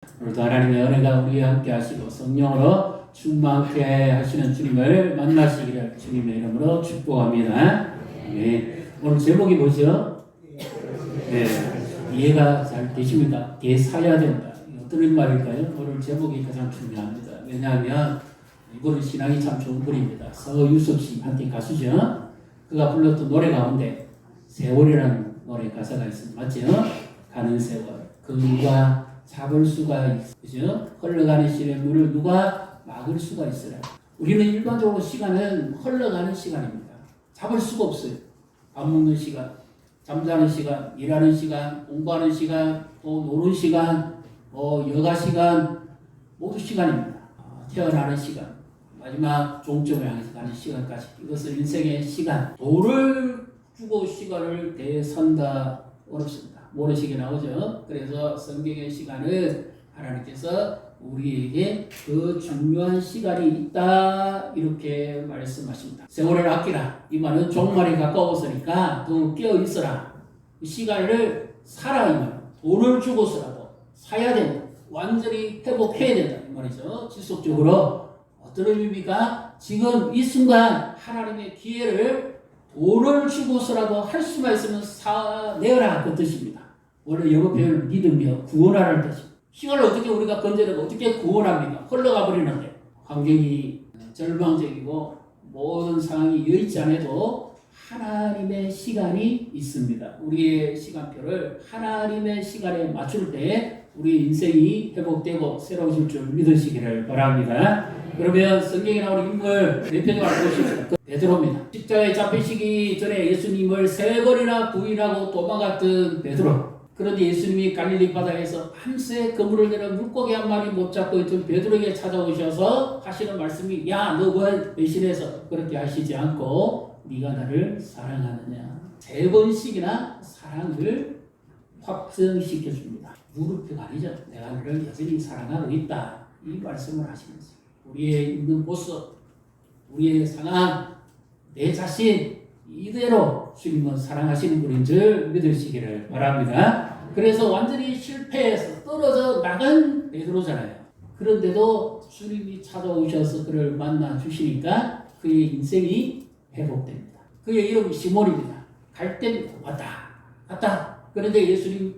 오늘도 하나님의 은혜가 우리와 함께 하시고 성령으로 충만케 하시는 주님을 만나시기를 주님의 이름으로 축복합니다. 네. 오늘 제목이 뭐죠? 네. 이해가 잘 되십니까? 대사야 된다. 어떤 말일까요? 오늘 제목이 가장 중요합니다. 왜냐하면 이분은 신앙이 참 좋은 분입니다. 서유석 씨, 한때 가수죠. 그가 불렀던 노래 가운데 세월이라는 노래 가사가 있습니다. 맞죠? 가는 세월. 그 누가 잡을 수가 있죠? 흘러가는 시간의 물을 누가 막을 수가 있어요. 우리는 일반적으로 시간은 흘러가는 시간입니다. 잡을 수가 없어요. 밥 먹는 시간, 잠자는 시간, 일하는 시간, 공부하는 시간, 또 노는 시간, 여가 시간, 모두 시간입니다. 태어나는 시간, 마지막 종점을 향해서 가는 시간까지, 이것은 인생의 시간. 돈을 주고 시간을 대산다 어렵습니다. 모래시계 나오죠. 그래서 성경의 시간은 하나님께서 우리에게 그 중요한 시간이 있다 이렇게 말씀하십니다. 세월을 아끼라. 이 말은 종말이 가까워서니까 더 깨어 있어라. 시간을 살아. 이 말. 돈을 주고서라도 사야 된다. 완전히 회복해야 된다 이 말이죠. 지속적으로. 어떤 의미입니까? 지금 이 순간 하나님의 기회를 돈을 주고서라도 할 수만 있으면 내어라 그 뜻입니다. 원래 영어 표현은 믿으며 구원하라는 뜻입니다. 시간을 어떻게 우리가 건져내고 어떻게 구원합니까? 흘러가 버리는데 환경이 절망적이고 모든 상황이 여의치 않아도 하나님의 시간이 있습니다. 우리의 시간표를 하나님의 시간에 맞출 때 우리 인생이 회복되고 새로워질 줄 믿으시기를 바랍니다. 그러면 성경에 나오는 인물 네 편을 알고 보십시오. 베드로입니다. 십자가에 잡히시기 전에 예수님을 3번이나 부인하고 도망갔던 베드로. 그런데 예수님이 갈릴리 바다에서 밤새 그물을 내려 물고기 한 마리 못 잡고 있던 베드로에게 찾아오셔서 하시는 말씀이 야, 너 왜 배신해서 그렇게 하시지 않고 네가 나를 사랑하느냐. 3번씩이나 사랑을 확증시켜 줍니다. 무릎표가 아니죠. 내가 너를 여전히 사랑하고 있다. 이 말씀을 하시면서 우리의 있는 모습, 우리의 상황, 내 자신 이대로 주님은 사랑하시는 분인 줄 믿으시기를 바랍니다. 그래서 완전히 실패해서 떨어져 나간 베드로잖아요. 그런데도 주님이 찾아오셔서 그를 만나 주시니까 그의 인생이 회복됩니다. 그의 이름이 시몬입니다. 갈 때는 왔다. 그런데 예수님의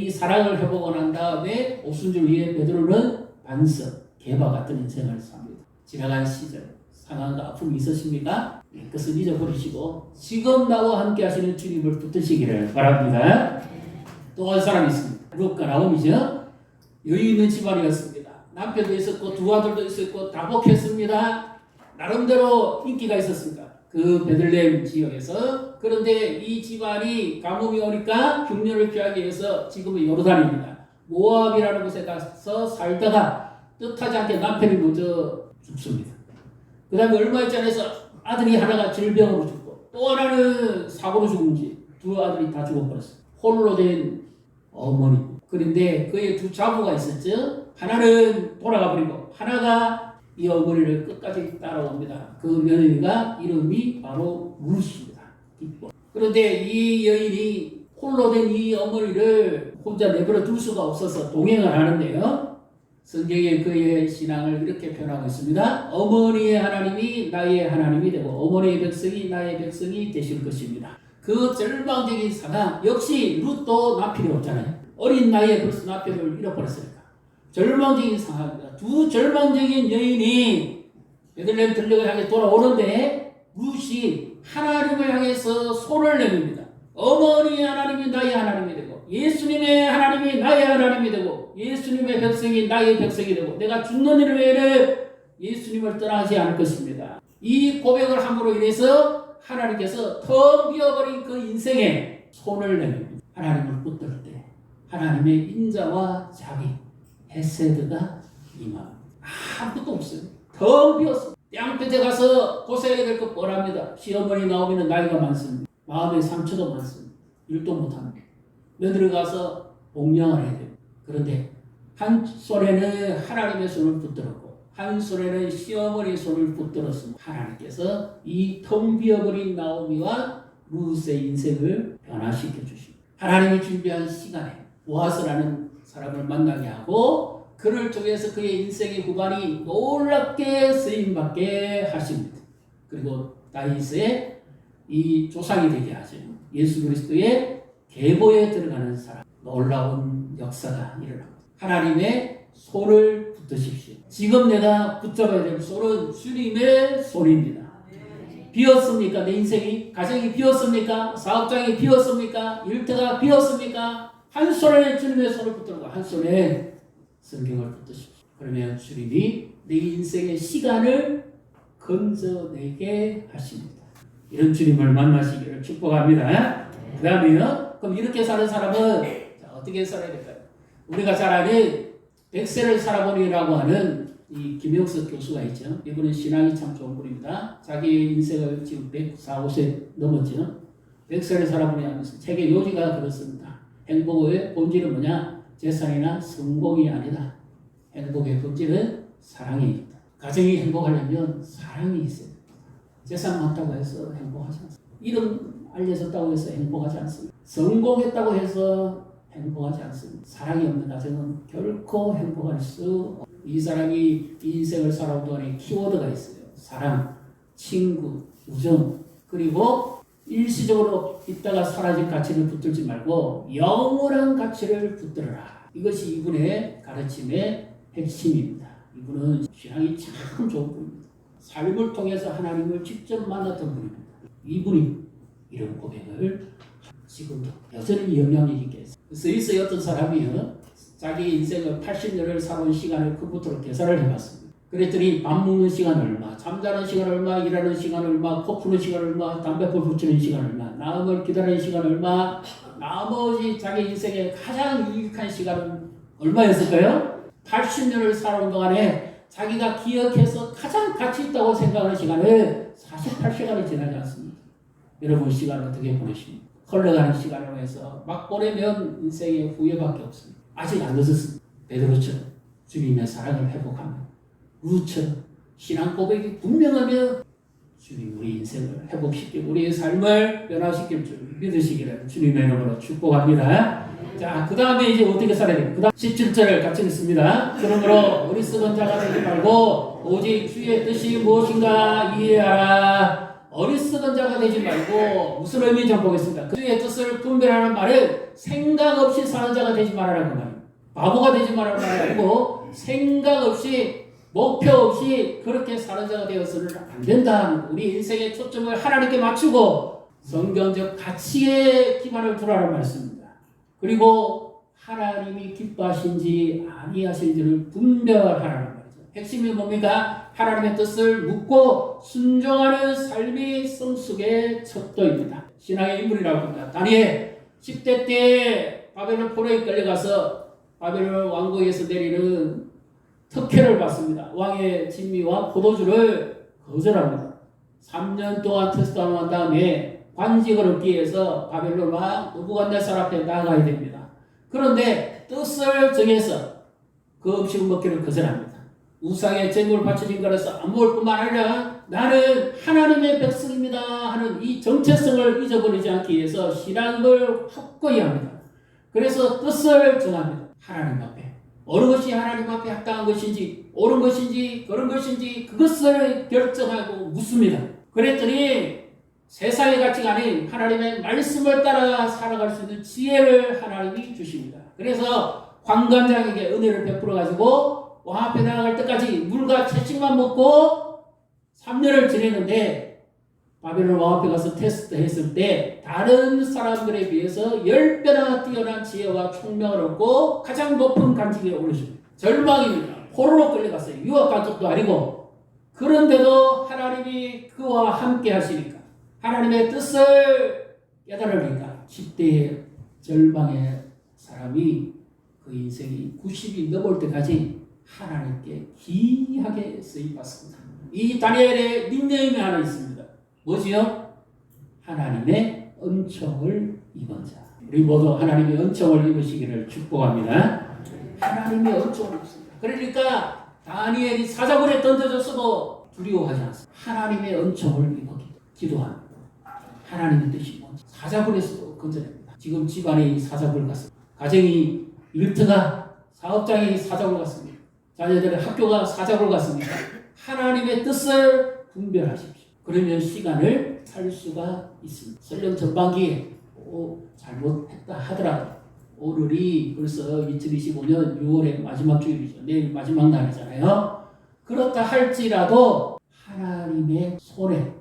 이 사랑을 회복하고 난 다음에 오순절 위에 베드로는 반석, 개바 같은 인생을 삽니다. 지나간 시절, 상황과 아픔이 있으십니까? 그것을 잊어버리시고 지금 나와 함께 하시는 주님을 붙드시기를 바랍니다. 또 한 사람이 있습니다. 룻과 나오미죠. 여유 있는 집안이었습니다. 남편도 있었고 두 아들도 있었고 다복했습니다. 나름대로 인기가 있었습니다. 그 베들레헴 지역에서. 그런데 이 집안이 가뭄이 오니까 흉년을 피하기 위해서 지금은 요르단입니다. 모압이라는 곳에 가서 살다가 뜻하지 않게 남편이 먼저 죽습니다. 그 다음에 얼마 있지 않아서 아들이 하나가 질병으로 죽고 또 하나는 사고로 죽은지 두 아들이 다 죽어버렸어요. 홀로 된 어머니. 그런데 그의 두 자부가 있었죠. 하나는 돌아가 버리고 하나가 이 어머니를 끝까지 따라옵니다. 그 며느리가 이름이 바로 루시입니다. 그런데 이 여인이 홀로 된 이 어머니를 혼자 내버려 둘 수가 없어서 동행을 하는데요. 성경에 그의 신앙을 이렇게 표현하고 있습니다. 어머니의 하나님이 나의 하나님이 되고 어머니의 백성이 나의 백성이 되실 것입니다. 그 절망적인 상황 역시 룻도 남편이 없잖아요. 어린 나이에 벌써 남편을 잃어버렸으니까 절망적인 상황입니다. 두 절망적인 여인이 베들레헴 들녘을 향해 돌아오는데 룻이 하나님을 향해서 손을 내밉니다. 어머니의 하나님이 나의 하나님이 되고 예수님의 하나님이 나의 하나님이 되고 예수님의 백성이 나의 백성이 되고 내가 죽는 일 외에는 예수님을 떠나지 않을 것입니다. 이 고백을 함으로 인해서 하나님께서 텅 비어버린 그 인생에 손을 내밉니다. 하나님을 붙들 때 하나님의 인자와 자비, 헤세드가 임합니다. 아무것도 없어요. 텅 비었습니다. 땅끝에 가서 고생해야 될 것 뻔합니다. 시어머니 나오면 나이가 많습니다. 마음의 상처도 많습니다. 일도 못합니다. 며느리 가서 복양을 해야 돼요. 그런데 한 손에는 하나님의 손을 붙들었고 한 손에는 시어머니의 손을 붙들었습니다. 하나님께서 이 텅 비어버린 나오미와 룻의 인생을 변화시켜 주십니다. 하나님이 준비한 시간에 보아스라는 사람을 만나게 하고 그를 통해서 그의 인생의 후반이 놀랍게 쓰임받게 하십니다. 그리고 다윗의 이 조상이 되게 하죠. 예수 그리스도의 계보에 들어가는 사람. 놀라운 역사가 일어납니다. 하나님의 손을 붙드십시오. 지금 내가 붙잡아야 될 손은 주님의 손입니다. 비었습니까? 내 인생이? 가정이 비었습니까? 사업장이 비었습니까? 일터가 비었습니까? 한 손에 주님의 손을 붙들고 한 손에 성경을 붙드십시오. 그러면 주님이 내 인생의 시간을 건져내게 하십니다. 이런 주님을 만나시기를 축복합니다. 그 다음에요. 그럼 이렇게 사는 사람은 어떻게 살아야 될까요? 우리가 잘 아는 100세를 살아보리라고 하는 이 김영석 교수가 있죠. 이분은 신앙이 참 좋은 분입니다. 자기 인생을 지금 104, 5세 넘었죠. 100세를 살아보리 하면서 책의 요지가 그렇습니다. 행복의 본질은 뭐냐? 재산이나 성공이 아니다. 행복의 본질은 사랑이 있다. 가정이 행복하려면 사랑이 있어야 됩니다. 재산 많다고 해서 행복하지 않습니다. 이름 알려졌다고 해서 행복하지 않습니다. 성공했다고 해서 행복하지 않습니다. 사랑이 없는 가정은 결코 행복할 수 없습니다. 이 사람이 인생을 살아온 동안에 키워드가 있어요. 사랑, 친구, 우정, 그리고 일시적으로 있다가 사라진 가치를 붙들지 말고 영원한 가치를 붙들어라. 이것이 이분의 가르침의 핵심입니다. 이분은 신앙이 참 좋은 분입니다. 삶을 통해서 하나님을 직접 만났던 분입니다. 이분이 이런 고백을 지금도 여전히 영향력 있게 했어요. 스위스의 어떤 사람이요, 자기 인생을 80년을 살아온 시간을 컴퓨터로 계산을 해봤습니다. 그랬더니 밥 먹는 시간 얼마, 잠자는 시간 얼마, 일하는 시간 얼마, 코 푸는 시간 얼마, 담배불 붙이는 시간 얼마, 남을 기다리는 시간 얼마, 나머지 자기 인생의 가장 유익한 시간은 얼마였을까요? 80년을 살아온 동안에 자기가 기억해서 가장 가치 있다고 생각하는 시간을 48시간이 지나지 않습니다. 여러분 시간을 어떻게 보내십니까? 흘러가는 시간을 해서 막 보내면 인생의 후회밖에 없습니다. 아직 안 늦었습니다. 베드로처럼 주님의 사랑을 회복하면, 루처럼 신앙 고백이 분명하면 주님 우리 인생을 회복시키고 우리의 삶을 변화시킬 줄 믿으시기를 주님의 이름으로 축복합니다. 자, 그 다음에 이제 어떻게 살아야 돼요? 그 다음 17절을 같이 읽습니다. 그러므로 어리석은 자가 되지 말고 오직 주의 뜻이 무엇인가 이해하라. 어리석은 자가 되지 말고 무슨 의미인지 한번 보겠습니다. 그의 뜻을 분별하는 말은 생각 없이 사는 자가 되지 말아라는 말입니다. 바보가 되지 말라는 말이 아니고 생각 없이 목표 없이 그렇게 사는 자가 되어서는 안 된다. 우리 인생의 초점을 하나님께 맞추고 성경적 가치에 기반을 두라는 말씀입니다. 그리고 하나님이 기뻐하신지 아니하신지를 분별하라는 말이죠. 핵심이 뭡니까? 하나님의 뜻을 묻고 순종하는 삶이 성숙의 척도입니다. 신앙의 인물이라고 합니다. 다니엘 10대 때 바벨론 포로에 끌려가서 바벨론 왕국에서 내리는 특혜를 받습니다. 왕의 진미와 포도주를 거절합니다. 3년 동안 테스트한 다음에 관직을 얻기 위해서 바벨론 왕 느부갓네살 앞에 나가야 됩니다. 그런데 뜻을 정해서 그 음식을 먹기를 거절합니다. 우상의 제물을 바쳐진 거라서 안 먹을 뿐만 아니라 나는 하나님의 백성입니다 하는 이 정체성을 잊어버리지 않기 위해서 신앙을 확고히 합니다. 그래서 뜻을 정합니다. 하나님 앞에. 어느 것이 하나님 앞에 합당한 것인지 옳은 것인지 그런 것인지 그것을 결정하고 묻습니다. 그랬더니 세상의 가치가 아닌 하나님의 말씀을 따라 살아갈 수 있는 지혜를 하나님이 주십니다. 그래서 관관장에게 은혜를 베풀어 가지고 왕 앞에 나아갈 때까지 물과 채찍만 먹고 3년을 지내는데 바벨론 왕 앞에 가서 테스트했을 때 다른 사람들에 비해서 10배나 뛰어난 지혜와 총명을 얻고 가장 높은 간직에 오르십니다. 절망입니다. 포로로 끌려갔어요. 유학 가족도 아니고. 그런데도 하나님이 그와 함께 하시니까 하나님의 뜻을 깨달으니까 10대의 절망의 사람이 그 인생이 90이 넘을 때까지 하나님께 귀하게 쓰임받습니다. 이 다니엘의 닉네임이 하나 있습니다. 뭐지요? 하나님의 은총을 입은 자. 우리 모두 하나님의 은총을 입으시기를 축복합니다. 하나님의 은총을 입습니다. 그러니까 다니엘이 사자굴에 던져졌어도 두려워하지 않습니다. 하나님의 은총을 입어 기도합니다. 하나님의 뜻이 뭔지 사자굴에서도 건져냅니다. 지금 집안이 사자굴 같습니다. 가정이 일터가 사업장이 사자굴 같습니다. 자녀들의 학교가 사자굴 같습니까? 하나님의 뜻을 분별하십시오. 그러면 시간을 살 수가 있습니다. 설령 전반기에 잘못했다 하더라도 오늘이 벌써 2025년 6월의 마지막 주일이죠. 내일 마지막 날이잖아요. 그렇다 할지라도 하나님의 손에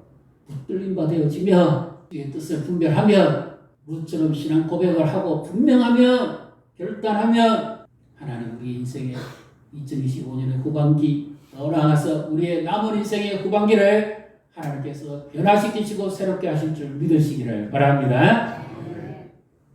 붙들림 바 되어지면 그의 뜻을 분별하면 무처럼 신앙 고백을 하고 분명하면 결단하면 하나님 우리 인생의 2025년의 후반기 더 나아가서 우리의 남은 인생의 후반기를 하나님께서 변화시키시고 새롭게 하실 줄 믿으시기를 바랍니다.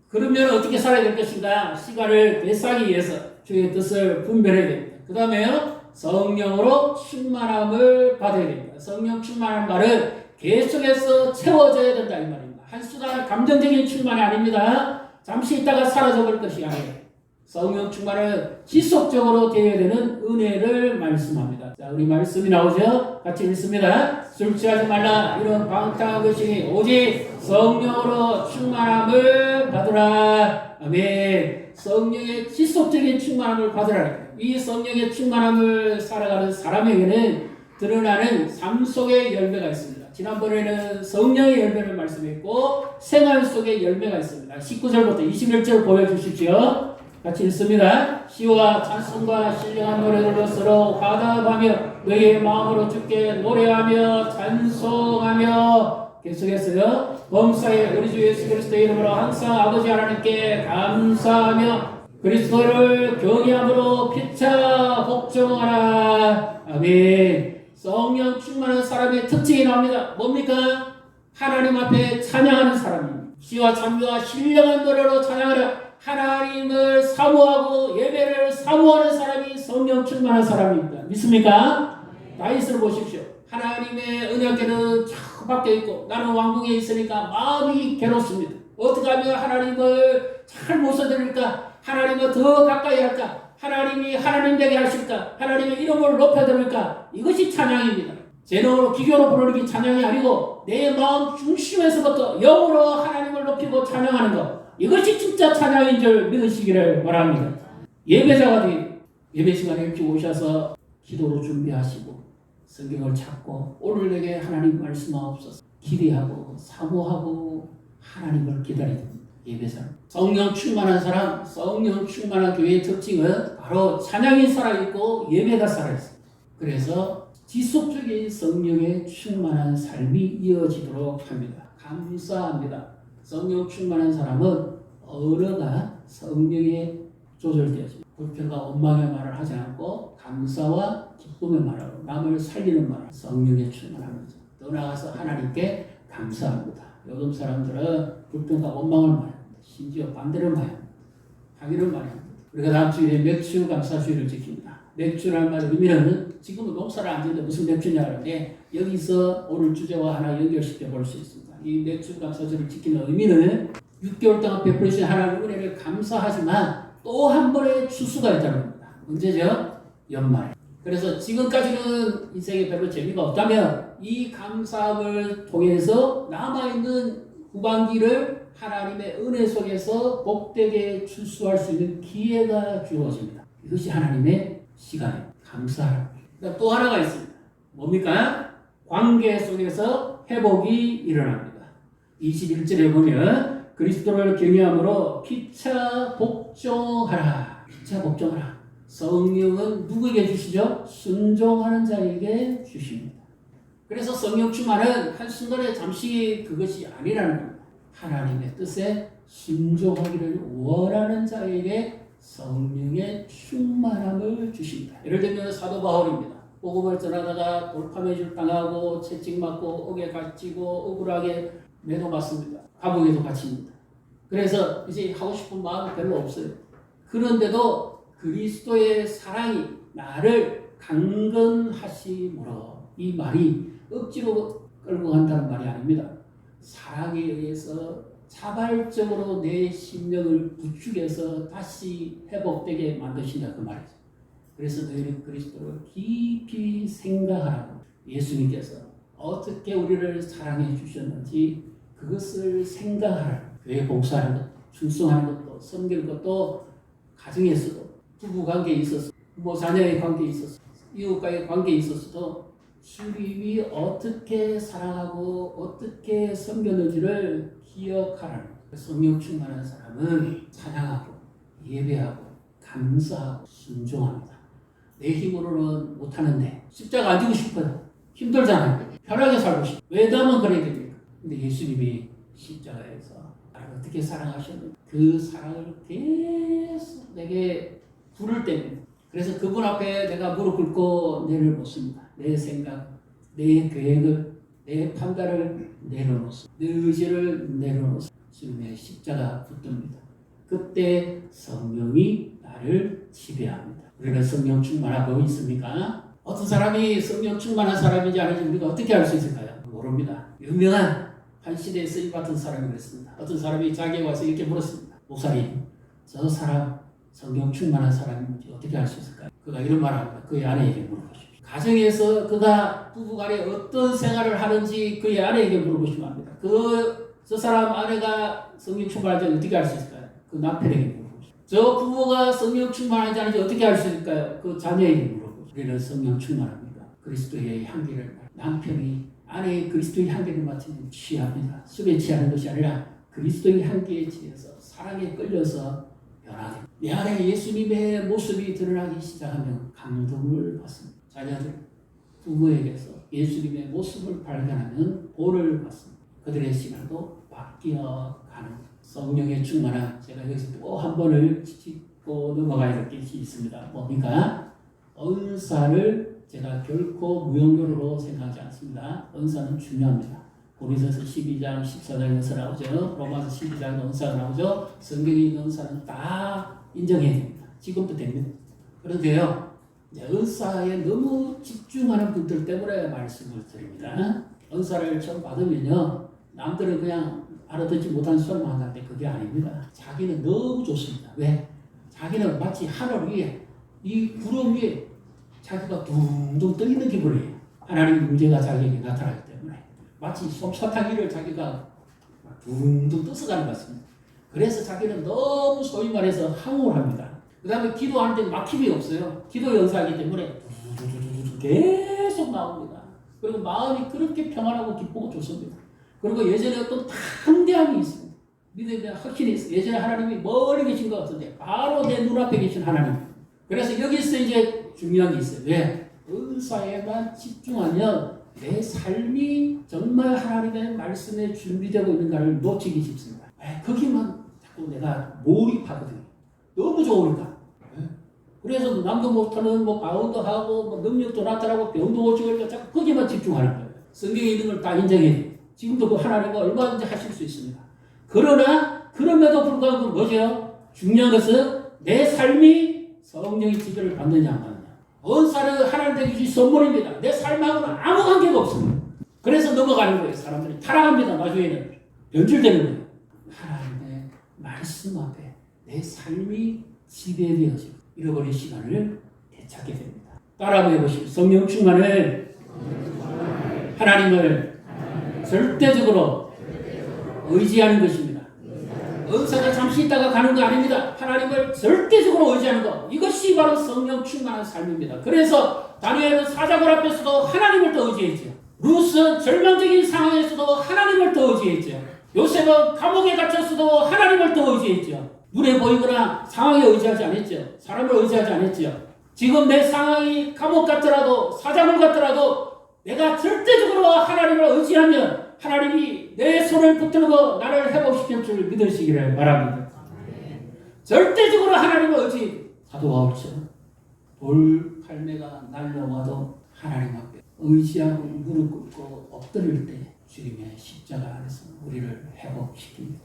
그러면 어떻게 살아야 될 것인가? 시간을 되찾기 위해서 주의 뜻을 분별해야 됩니다. 그 다음에요, 성령으로 충만함을 받아야 됩니다. 성령 충만한 말은 계속해서 채워져야 된다 이 말입니다. 한순간 감정적인 충만이 아닙니다. 잠시 있다가 사라져버릴 것이 아니에요. 성령 충만은 지속적으로 되어야 되는 은혜를 말씀합니다. 자, 우리 말씀이 나오죠? 같이 읽습니다. 술 취하지 말라. 이런 방탕한 것이니 오직 성령으로 충만함을 받으라. 아멘. 성령의 지속적인 충만함을 받으라. 이 성령의 충만함을 살아가는 사람에게는 드러나는 삶 속의 열매가 있습니다. 지난번에는 성령의 열매를 말씀했고 생활 속의 열매가 있습니다. 19절부터 21절 보여주십시오. 같이 읽습니다. 시와 찬송과 신령한 노래들로 서로 화답하며 너희의 마음으로 주께 노래하며 찬송하며 계속해서요. 범사의 우리 주 예수 그리스도의 이름으로 항상 아버지 하나님께 감사하며 그리스도를 경외함으로 피차 복종하라. 아멘. 성령 충만한 사람의 특징이 나옵니다. 뭡니까? 하나님 앞에 찬양하는 사람입니다. 시와 찬미와 신령한 노래로 찬양하라. 하나님을 사모하고 예배를 사모하는 사람이 성령 충만한 사람입니다. 믿습니까? 다윗을 보십시오. 하나님의 은혜께는 자꾸 밖에 있고 나는 왕궁에 있으니까 마음이 괴롭습니다. 어떻게 하면 하나님을 잘 모셔드릴까? 하나님을 더 가까이 할까? 하나님이 하나님 되게 하실까? 하나님의 이름을 높여드릴까? 이것이 찬양입니다. 제너로 기교로 부르는 게 찬양이 아니고 내 마음 중심에서부터 영으로 하나님을 높이고 찬양하는 것, 이것이 진짜 찬양인 줄 믿으시기를 바랍니다. 예배자가 예배 시간에 일찍 오셔서 기도로 준비하시고 성경을 찾고 오늘 내게 하나님 말씀하옵소서 기대하고 사모하고 하나님을 기다려야 됩니다. 예배자. 성령 충만한 사람, 성령 충만한 교회의 특징은 바로 찬양이 살아있고 예배가 살아있습니다. 그래서 지속적인 성령의 충만한 삶이 이어지도록 합니다. 감사합니다. 성령 충만한 사람은 언어가 성령에 조절되어집니다. 불평과 원망의 말을 하지 않고 감사와 기쁨의 말하고 남을 살리는 말, 성령에 충만한 거죠. 더 나아가서 하나님께 감사합니다. 요즘 사람들은 불평과 원망을 많이 합니다. 심지어 반대를 많이 합니다. 항의를 많이 합니다. 우리가 다음 주일에 맥주 감사주의를 지킵니다. 맥주라는 말의 의미는 지금은 농사를 안 짓는데 무슨 맥주냐 하는데 여기서 오늘 주제와 하나 연결시켜 볼 수 있습니다. 이 맥주 감사주의를 지키는 의미는 6개월 동안 베풀으신 하나님의 은혜를 감사하지만 또 한 번의 추수가 있다는 겁니다. 언제죠? 연말. 그래서 지금까지는 인생에 별로 재미가 없다면 이 감사함을 통해서 남아있는 후반기를 하나님의 은혜 속에서 복되게 추수할 수 있는 기회가 주어집니다. 이것이 하나님의 시간입니다. 감사하라. 또 하나가 있습니다. 뭡니까? 관계 속에서 회복이 일어납니다. 21절에 보면 그리스도를 경외함으로 피차 복종하라. 피차 복종하라. 성령은 누구에게 주시죠? 순종하는 자에게 주십니다. 그래서 성령 충만은 한순간에 잠시 그것이 아니라는 겁니다. 하나님의 뜻에 순종하기를 원하는 자에게 성령의 충만함을 주십니다. 예를 들면 사도 바울입니다. 복음을 전하다가 돌파매질 당하고 채찍맞고 옥에 갇히고 억울하게 매도받습니다. 감옥에도 갇힙니다. 그래서 이제 하고 싶은 마음이 별로 없어요. 그런데도 그리스도의 사랑이 나를 강건하시므로, 이 말이 억지로 끌고 간다는 말이 아닙니다. 사랑에 의해서 자발적으로 내 심령을 부축해서 다시 회복되게 만드신다 그 말이죠. 그래서 너희는 그리스도를 깊이 생각하라고 예수님께서 어떻게 우리를 사랑해 주셨는지 그것을 생각하라. 교회 봉사하는 것, 충성하는 것도, 섬기는 것도, 가정에서도, 부부관계에 있어서 뭐 자녀의 관계에 있어서 이웃과의 관계에 있어서도 주님이 어떻게 사랑하고 어떻게 섬겼는지를 기억하라는 거예요. 성령 충만한 사람은 찬양하고 예배하고 감사하고 순종합니다. 내 힘으로는 못하는데 십자가 안 지고 싶어요. 힘들잖아요. 편하게 살고 싶어요. 왜 나만 그래야 됩니까? 근데 예수님이 십자가에서 나를 어떻게 사랑하셨는지 그 사랑을 계속 내게 부를 때입니다. 그래서 그분 앞에 내가 무릎 꿇고 내려놓습니다. 내 생각, 내 계획을, 내 판단을 내려놓습니다. 내 의지를 내려놓습니다. 주님의 십자가 붙듭니다. 그때 성령이 나를 지배합니다. 우리는 성령 충만하고 있습니까? 어떤 사람이 성령 충만한 사람인지 아닌지 우리가 어떻게 알 수 있을까요? 모릅니다. 유명한 한 시대에 쓰임받은 사람이 그랬습니다. 어떤 사람이 자기에 와서 이렇게 물었습니다. 목사님, 저 사람 성령 충만한 사람인지 어떻게 알 수 있을까요? 그가 이런 말을 합니다. 그의 아내에게 물어보십시오. 가정에서 그가 부부간에 어떤 생활을 하는지 그의 아내에게 물어보시면 합니다. 저 사람 아내가 성령 충만한지 어떻게 알 수 있을까요? 그 남편에게 물어보십시오. 저 부부가 성령 충만한지 아닌지 어떻게 알 수 있을까요? 그 자녀에게 물어보십시오. 우리는 성령 충만합니다. 그리스도의 향기를 남편이 아내의 그리스도의 향기를 맡으면 취합니다. 술에 취하는 것이 아니라 그리스도의 향기에 취해서 사랑에 끌려서 변화됩니다. 내 안에 예수님의 모습이 드러나기 시작하면 감동을 받습니다. 자녀들, 부모에게서 예수님의 모습을 발견하면 복을 받습니다. 그들의 시간도 바뀌어가는 성령의 충만한 제가 여기서 또 한 번을 짚고 넘어가야 될 것이 있습니다. 뭡니까? 은사를 제가 결코 무용료로 생각하지 않습니다. 은사는 중요합니다. 고린도서 12장 14장에서 나오죠. 로마서 12장에 은사가 나오죠. 성경에 있는 은사는 다 인정해야 됩니다. 지금도 됩니다. 그런데요, 은사에 너무 집중하는 분들 때문에 말씀을 드립니다. 은사를 처음 받으면요, 남들은 그냥 알아듣지 못하는 소리만 하는데 그게 아닙니다. 자기는 너무 좋습니다. 왜? 자기는 마치 하늘 위에 이 구름 위에 자기가 둥둥 떠 있는 기분이에요. 하나님의 문제가 자기에게 나타나기 때문에 마치 솜사탕이를 자기가 둥둥 떠서 가는 것 같습니다. 그래서 자기는 너무 소위 말해서 항우합니다. 그 다음에 기도하는데 막힘이 없어요. 기도 연사하기 때문에 계속 나옵니다. 그리고 마음이 그렇게 평안하고 기쁘고 좋습니다. 그리고 예전에 어떤 담대함이 있습니다. 믿음에 대한 확신이 있어요. 예전에 하나님이 멀리 계신 것 같은데 바로 내 눈앞에 계신 하나님. 그래서 여기서 이제 중요한 게 있어요. 왜? 은사에만 집중하면 내 삶이 정말 하나님의 말씀에 준비되고 있는가를 놓치기 쉽습니다. 거기만 자꾸 내가 몰입하거든요. 너무 좋으니까. 그래서 남도 못하는 바운도 하고 능력도 나타나고 병도 고치고 자꾸 거기만 집중하는 거예요. 성경에 있는 걸 다 인정해요. 지금도 그 하나님과 얼마든지 하실 수 있습니다. 그러나 그럼에도 불구하고 뭐죠? 중요한 것은 내 삶이 성령의 지배를 받느냐 안 받느냐. 은사는 하나님께 주신 선물입니다. 내 삶하고는 아무 관계가 없습니다. 그래서 넘어가는 거예요. 사람들이 타락합니다. 나중에는 변질되는 거예요. 하나님의 말씀 앞에 내 삶이 지배되어지고 잃어버린 시간을 되찾게 됩니다. 따라 한번 해보시죠. 성령 충만을 하나님을 절대적으로 의지하는 것입니다. 은사가 잠시 있다가 가는 거 아닙니다. 하나님을 절대적으로 의지하는 것. 이것이 바로 성령 충만한 삶입니다. 그래서 다니엘은 사자굴 앞에서도 하나님을 더 의지했죠. 룻은 절망적인 상황에서도 하나님을 더 의지했죠. 요셉은 감옥에 갇혔어도 하나님을 더 의지했죠. 눈에 보이거나 상황에 의지하지 않았죠. 사람을 의지하지 않았죠. 지금 내 상황이 감옥 같더라도 사자굴 같더라도 내가 절대적으로 하나님을 의지하면 하나님이 내 손을 붙들고 나를 회복시킬 줄 믿으시기를 바랍니다. 절대적으로 하나님을 의지. 사도 바울처럼 돌 팔매가 날려와도 하나님 앞에 의지하고 무릎 꿇고 엎드릴 때 주님의 십자가 안에서 우리를 회복시킵니다.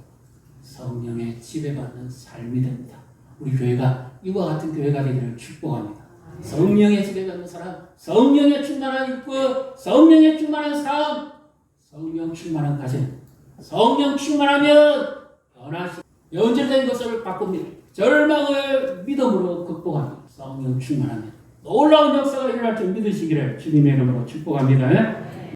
성령의 지배받는 삶이 됩니다. 우리 교회가 이와 같은 교회가 되기를 축복합니다. 성령의 지배받는 사람, 성령의 충만한 입구, 성령의 충만한 삶, 성령 충만한 가정, 성령 충만하면 변화시 연결된 것을 바꿉니다. 절망을 믿음으로 극복합니다. 성령 충만하면 놀라운 역사가 일어날 줄 믿으시기를 주님의 이름으로 축복합니다.